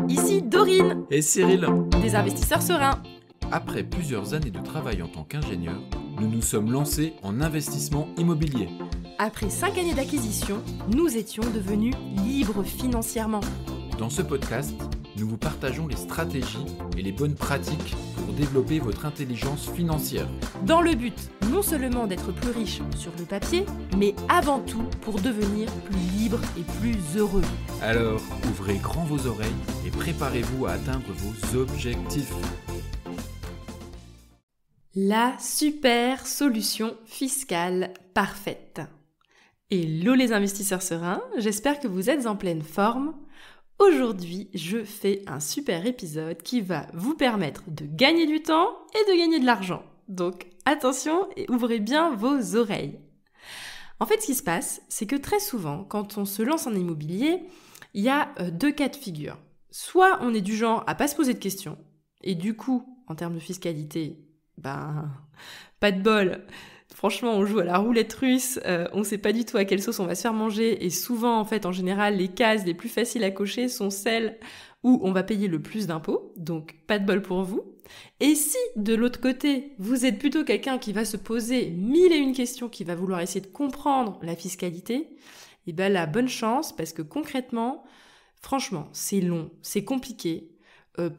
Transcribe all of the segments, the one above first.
ici Dorine, Et Cyril, des investisseurs sereins. après plusieurs années de travail en tant qu'ingénieur, nous nous sommes lancés en investissement immobilier. Après 5 années d'acquisition, nous étions devenus libres financièrement. Dans ce podcast, nous vous partageons les stratégies et les bonnes pratiques pour développer votre intelligence financière. Dans le but non seulement d'être plus riche sur le papier, mais avant tout pour devenir plus libre et plus heureux. Alors, ouvrez grand vos oreilles et préparez-vous à atteindre vos objectifs. La super solution fiscale parfaite. Hello les investisseurs sereins, j'espère que vous êtes en pleine forme. Aujourd'hui, je fais un super épisode qui va vous permettre de gagner du temps et de gagner de l'argent. Donc attention et ouvrez bien vos oreilles. En fait, ce qui se passe, c'est que très souvent, quand on se lance en immobilier, il y a deux cas de figure. Soit on est du genre à pas se poser de questions, et du coup, en termes de fiscalité, pas de bol. Franchement, on joue à la roulette russe, on sait pas du tout à quelle sauce on va se faire manger, et souvent, en fait, en général, les cases les plus faciles à cocher sont celles où on va payer le plus d'impôts, donc pas de bol pour vous. Et si, de l'autre côté, vous êtes plutôt quelqu'un qui va se poser 1001 questions, qui va vouloir essayer de comprendre la fiscalité, et la bonne chance, parce que concrètement, franchement, c'est long, c'est compliqué.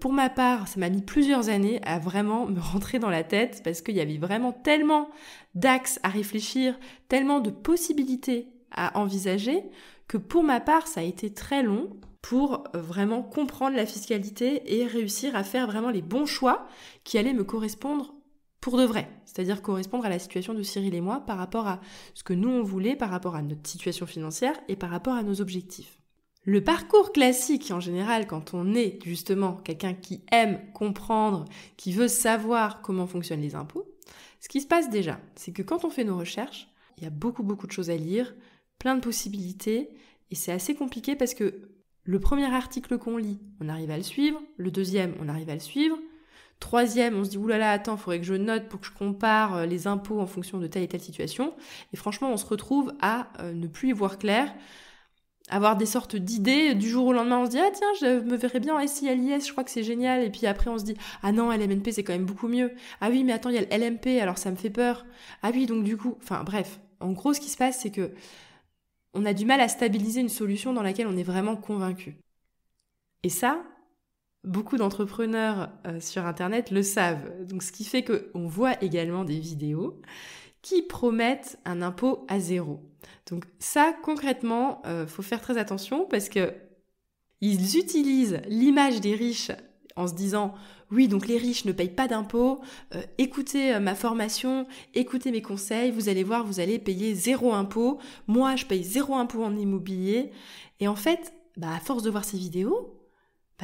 Pour ma part, ça m'a mis plusieurs années à vraiment me rentrer dans la tête parce qu'il y avait vraiment tellement d'axes à réfléchir, tellement de possibilités à envisager que pour ma part, ça a été très long pour vraiment comprendre la fiscalité et réussir à faire vraiment les bons choix qui allaient me correspondre pour de vrai. C'est-à-dire correspondre à la situation de Cyril et moi par rapport à ce que nous on voulait, par rapport à notre situation financière et par rapport à nos objectifs. Le parcours classique, en général, quand on est justement quelqu'un qui aime comprendre, qui veut savoir comment fonctionnent les impôts, ce qui se passe déjà, c'est que quand on fait nos recherches, il y a beaucoup de choses à lire, plein de possibilités, et c'est assez compliqué parce que le premier article qu'on lit, on arrive à le suivre, le deuxième, on arrive à le suivre, troisième, on se dit « oulala, attends, il faudrait que je note pour que je compare les impôts en fonction de telle et telle situation », et franchement, on se retrouve à ne plus y voir clair, avoir des sortes d'idées, du jour au lendemain on se dit « ah tiens, je me verrais bien en SI LIS, je crois que c'est génial » et puis après on se dit « ah non, LMNP c'est quand même beaucoup mieux, ah oui mais attends, il y a le LMP, alors ça me fait peur, ah oui donc du coup... » Enfin bref, en gros ce qui se passe c'est que on a du mal à stabiliser une solution dans laquelle on est vraiment convaincu. Et ça, beaucoup d'entrepreneurs sur internet le savent, donc ce qui fait qu'on voit également des vidéos qui promettent un impôt à zéro. Donc ça, concrètement, faut faire très attention parce que ils utilisent l'image des riches en se disant « oui, donc les riches ne payent pas d'impôts, écoutez ma formation, écoutez mes conseils, vous allez voir, vous allez payer zéro impôt, moi je paye zéro impôt en immobilier. » Et en fait, à force de voir ces vidéos,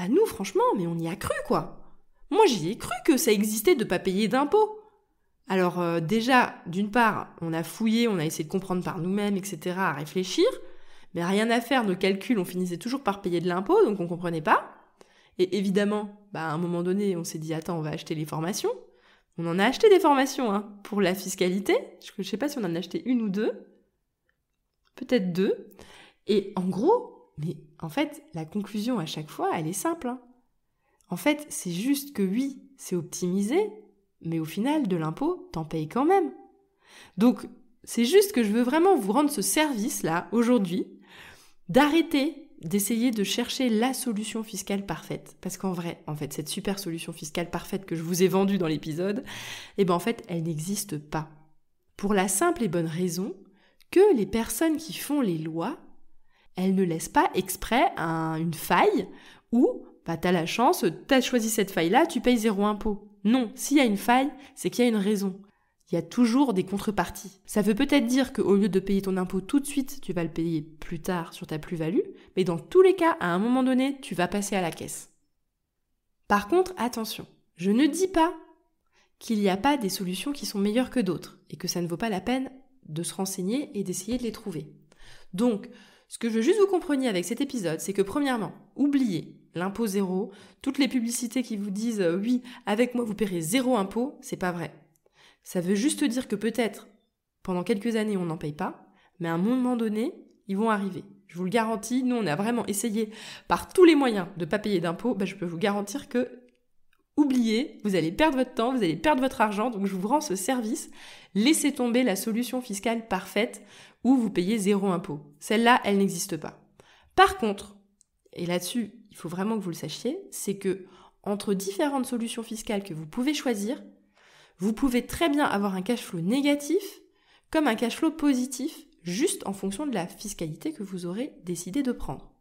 nous franchement, mais on y a cru quoi. Moi j'y ai cru que ça existait de pas payer d'impôts. Alors déjà, d'une part, on a fouillé, on a essayé de comprendre par nous-mêmes, etc., à réfléchir, mais rien à faire, nos calculs, on finissait toujours par payer de l'impôt, donc on comprenait pas. Et évidemment, à un moment donné, on s'est dit, attends, on va acheter les formations. On en a acheté des formations pour la fiscalité, je sais pas si on en a acheté une ou deux, peut-être deux, et en gros, mais en fait, la conclusion à chaque fois, elle est simple. En fait, c'est juste que oui, c'est optimisé, mais au final, de l'impôt, t'en payes quand même. Donc, c'est juste que je veux vraiment vous rendre ce service-là, aujourd'hui, d'arrêter d'essayer de chercher la solution fiscale parfaite. Parce qu'en vrai, cette super solution fiscale parfaite que je vous ai vendue dans l'épisode, en fait, elle n'existe pas. Pour la simple et bonne raison que les personnes qui font les lois, elles ne laissent pas exprès une faille où t'as la chance, t'as choisi cette faille-là, tu payes zéro impôt. Non, s'il y a une faille, c'est qu'il y a une raison. Il y a toujours des contreparties. Ça veut peut-être dire qu'au lieu de payer ton impôt tout de suite, tu vas le payer plus tard sur ta plus-value, mais dans tous les cas, à un moment donné, tu vas passer à la caisse. Par contre, attention, je ne dis pas qu'il n'y a pas des solutions qui sont meilleures que d'autres, et que ça ne vaut pas la peine de se renseigner et d'essayer de les trouver. Donc, ce que je veux juste vous compreniez avec cet épisode, c'est que premièrement, oubliez l'impôt zéro, toutes les publicités qui vous disent « oui, avec moi vous paierez zéro impôt », c'est pas vrai. Ça veut juste dire que peut-être, pendant quelques années, on n'en paye pas, mais à un moment donné, ils vont arriver. Je vous le garantis, nous on a vraiment essayé par tous les moyens de ne pas payer d'impôts. Je peux vous garantir que, oubliez, vous allez perdre votre temps, vous allez perdre votre argent, donc je vous rends ce service. Laissez tomber la solution fiscale parfaite où vous payez 0 impôt. Celle-là, elle n'existe pas. Par contre, et là-dessus, il faut vraiment que vous le sachiez, c'est que entre différentes solutions fiscales que vous pouvez choisir, vous pouvez très bien avoir un cash flow négatif comme un cash flow positif, juste en fonction de la fiscalité que vous aurez décidé de prendre.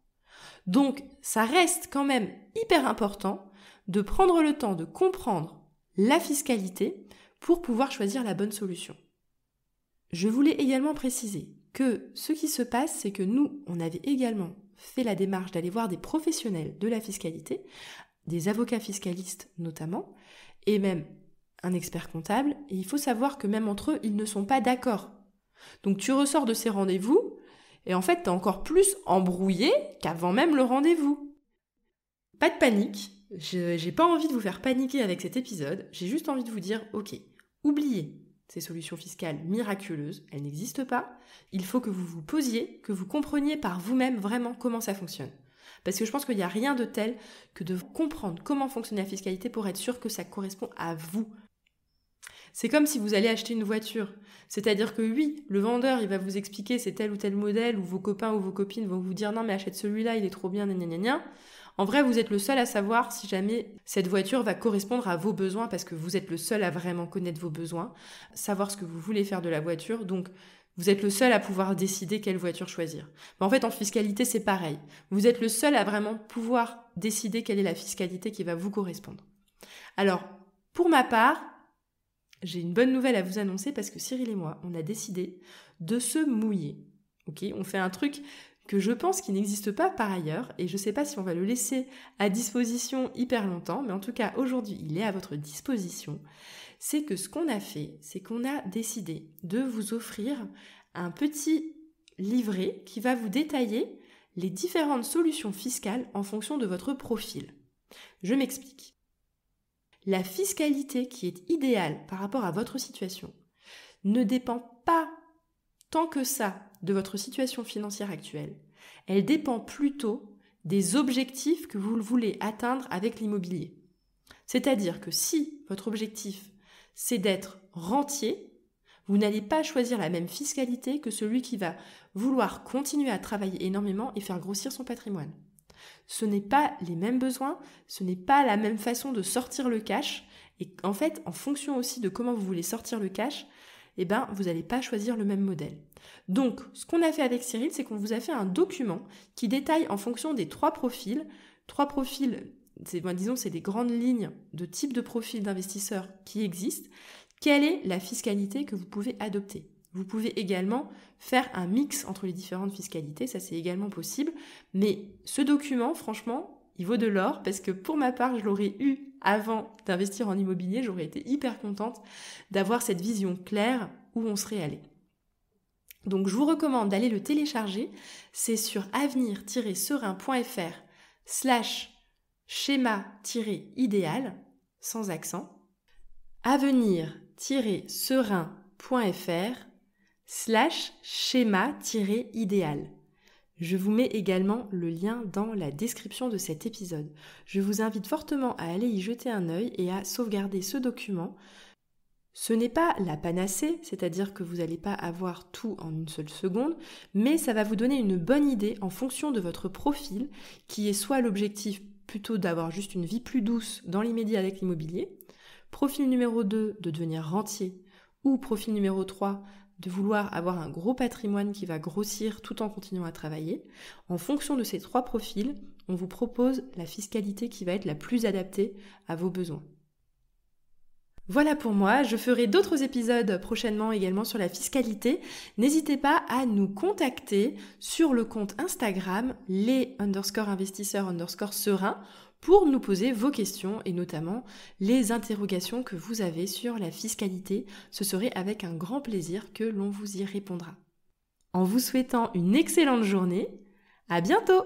Donc, ça reste quand même hyper important de prendre le temps de comprendre la fiscalité pour pouvoir choisir la bonne solution. Je voulais également préciser que ce qui se passe, c'est que nous, on avait également fait la démarche d'aller voir des professionnels de la fiscalité, des avocats fiscalistes notamment, et même un expert comptable, et il faut savoir que même entre eux, ils ne sont pas d'accord. Donc tu ressors de ces rendez-vous, et en fait, t'es encore plus embrouillé qu'avant même le rendez-vous. Pas de panique, j'ai pas envie de vous faire paniquer avec cet épisode, j'ai juste envie de vous dire, ok, oubliez ces solutions fiscales miraculeuses, elles n'existent pas, il faut que vous vous posiez, que vous compreniez par vous-même vraiment comment ça fonctionne. Parce que je pense qu'il n'y a rien de tel que de comprendre comment fonctionne la fiscalité pour être sûr que ça correspond à vous. C'est comme si vous allez acheter une voiture. C'est-à-dire que oui, le vendeur, il va vous expliquer c'est tel ou tel modèle, ou vos copains ou vos copines vont vous dire non mais achète celui-là, il est trop bien, gna. En vrai, vous êtes le seul à savoir si jamais cette voiture va correspondre à vos besoins, parce que vous êtes le seul à vraiment connaître vos besoins, savoir ce que vous voulez faire de la voiture, donc vous êtes le seul à pouvoir décider quelle voiture choisir. Mais en fait, en fiscalité, c'est pareil. Vous êtes le seul à vraiment pouvoir décider quelle est la fiscalité qui va vous correspondre. Alors, pour ma part, j'ai une bonne nouvelle à vous annoncer parce que Cyril et moi, on a décidé de se mouiller. Ok, on fait un truc que je pense qui n'existe pas par ailleurs et je ne sais pas si on va le laisser à disposition hyper longtemps, mais en tout cas aujourd'hui, il est à votre disposition. C'est que ce qu'on a fait, c'est qu'on a décidé de vous offrir un petit livret qui va vous détailler les différentes solutions fiscales en fonction de votre profil. Je m'explique. La fiscalité qui est idéale par rapport à votre situation ne dépend pas tant que ça de votre situation financière actuelle. Elle dépend plutôt des objectifs que vous voulez atteindre avec l'immobilier. C'est-à-dire que si votre objectif c'est d'être rentier, vous n'allez pas choisir la même fiscalité que celui qui va vouloir continuer à travailler énormément et faire grossir son patrimoine. Ce n'est pas les mêmes besoins, ce n'est pas la même façon de sortir le cash. Et en fait, en fonction aussi de comment vous voulez sortir le cash, vous n'allez pas choisir le même modèle. Donc, ce qu'on a fait avec Cyril, c'est qu'on vous a fait un document qui détaille en fonction des 3 profils, c'est des grandes lignes de type de profil d'investisseurs qui existent, quelle est la fiscalité que vous pouvez adopter. Vous pouvez également faire un mix entre les différentes fiscalités, ça c'est également possible, mais ce document, franchement, il vaut de l'or parce que pour ma part, je l'aurais eu avant d'investir en immobilier, j'aurais été hyper contente d'avoir cette vision claire où on serait allé. Donc je vous recommande d'aller le télécharger, c'est sur avenir-serein.fr/schéma-idéal, sans accent, avenir-serein.fr/schéma-idéal. Je vous mets également le lien dans la description de cet épisode. Je vous invite fortement à aller y jeter un œil et à sauvegarder ce document. Ce n'est pas la panacée, c'est-à-dire que vous n'allez pas avoir tout en une seule seconde, mais ça va vous donner une bonne idée en fonction de votre profil, qui est soit l'objectif plutôt d'avoir juste une vie plus douce dans l'immédiat avec l'immobilier, profil numéro 2 de devenir rentier, ou profil numéro 3 de vouloir avoir un gros patrimoine qui va grossir tout en continuant à travailler. En fonction de ces 3 profils, on vous propose la fiscalité qui va être la plus adaptée à vos besoins. Voilà pour moi, je ferai d'autres épisodes prochainement également sur la fiscalité. N'hésitez pas à nous contacter sur le compte Instagram les_investisseurs_serein pour nous poser vos questions et notamment les interrogations que vous avez sur la fiscalité. Ce serait avec un grand plaisir que l'on vous y répondra. En vous souhaitant une excellente journée, à bientôt!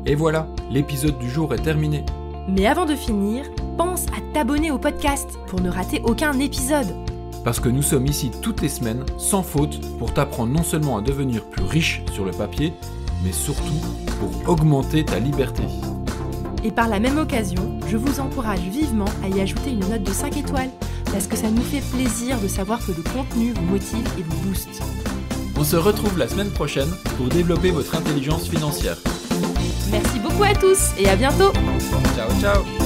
Et voilà, l'épisode du jour est terminé. Mais avant de finir, pense à t'abonner au podcast pour ne rater aucun épisode. parce que nous sommes ici toutes les semaines, sans faute, pour t'apprendre non seulement à devenir plus riche sur le papier, mais surtout pour augmenter ta liberté. Et par la même occasion, je vous encourage vivement à y ajouter une note de 5 étoiles, parce que ça nous fait plaisir de savoir que le contenu vous motive et vous booste. On se retrouve la semaine prochaine pour développer votre intelligence financière. Merci beaucoup à tous et à bientôt. Ciao, ciao.